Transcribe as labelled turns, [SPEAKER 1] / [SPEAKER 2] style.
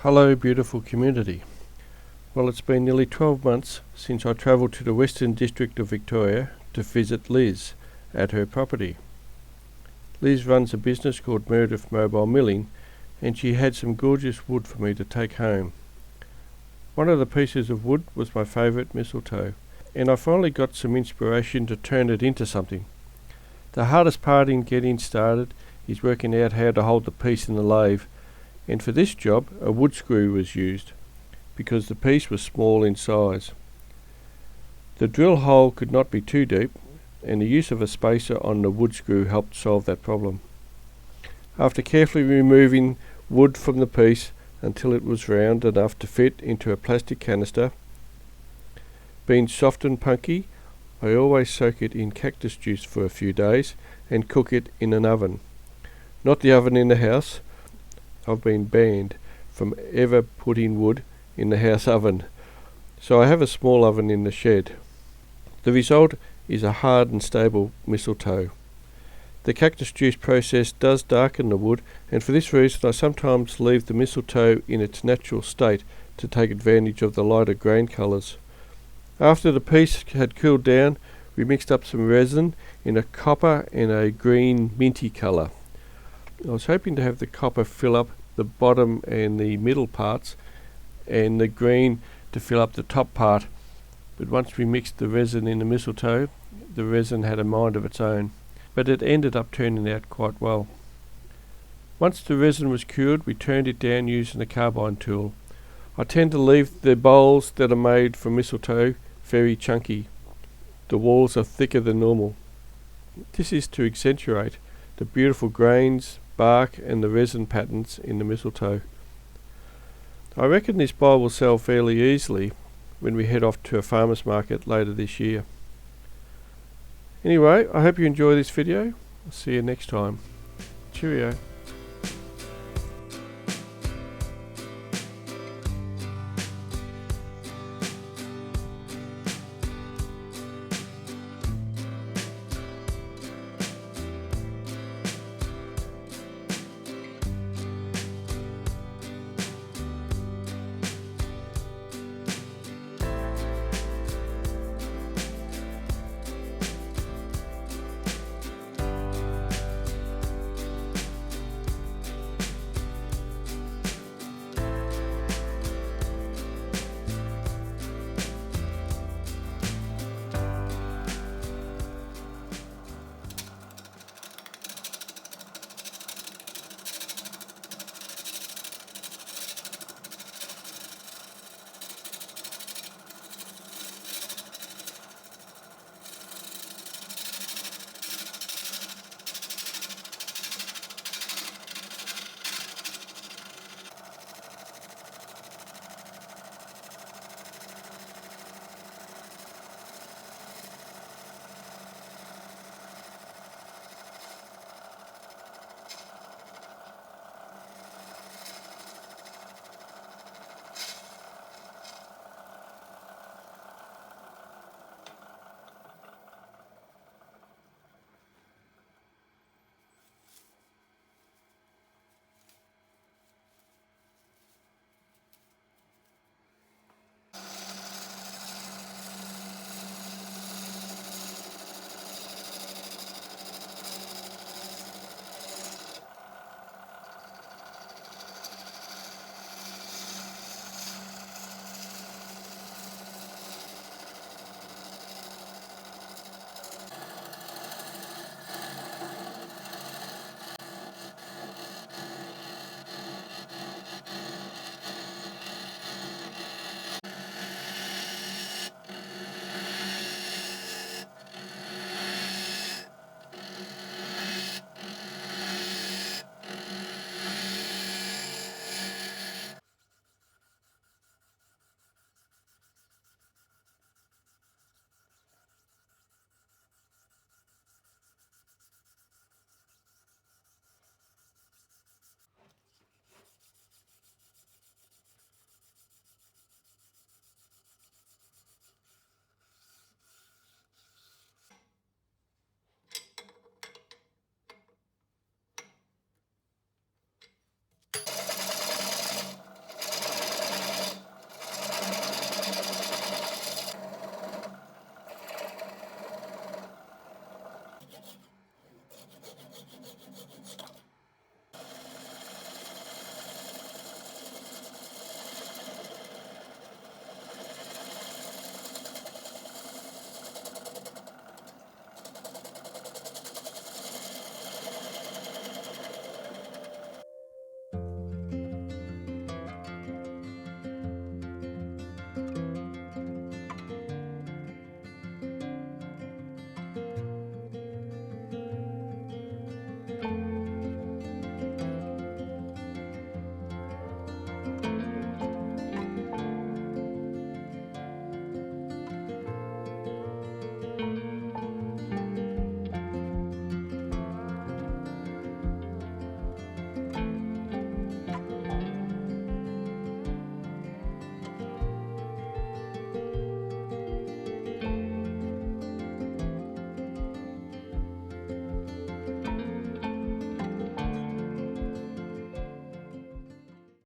[SPEAKER 1] Hello beautiful community. Well, it's been nearly 12 months since I travelled to the Western District of Victoria to visit Liz at her property. Liz runs a business called Meredith Mobile Milling, and she had some gorgeous wood for me to take home. One of the pieces of wood was my favourite mistletoe, and I finally got some inspiration to turn it into something. The hardest part in getting started is working out how to hold the piece in the lathe, and for this job a wood screw was used, because the piece was small in size. The drill hole could not be too deep, and the use of a spacer on the wood screw helped solve that problem. After carefully removing wood from the piece until it was round enough to fit into a plastic canister, being soft and punky, I always soak it in cactus juice for a few days and cook it in an oven. Not the oven in the house. I've been banned from ever putting wood in the house oven, so I have a small oven in the shed. The result is a hard and stable mistletoe. The cactus juice process does darken the wood, and for this reason I sometimes leave the mistletoe in its natural state to take advantage of the lighter grain colours. After the piece had cooled down, we mixed up some resin in a copper and a green minty colour. I was hoping to have the copper fill up the bottom and the middle parts, and the green to fill up the top part, but once we mixed the resin in the mistletoe, the resin had a mind of its own, but it ended up turning out quite well. Once the resin was cured, we turned it down using the carbine tool. I tend to leave the bowls that are made from mistletoe very chunky. The walls are thicker than normal. This is to accentuate the beautiful grains, bark and the resin patterns in the mistletoe. I reckon this bowl will sell fairly easily when we head off to a farmer's market later this year. Anyway, I hope you enjoy this video. I'll see you next time. Cheerio.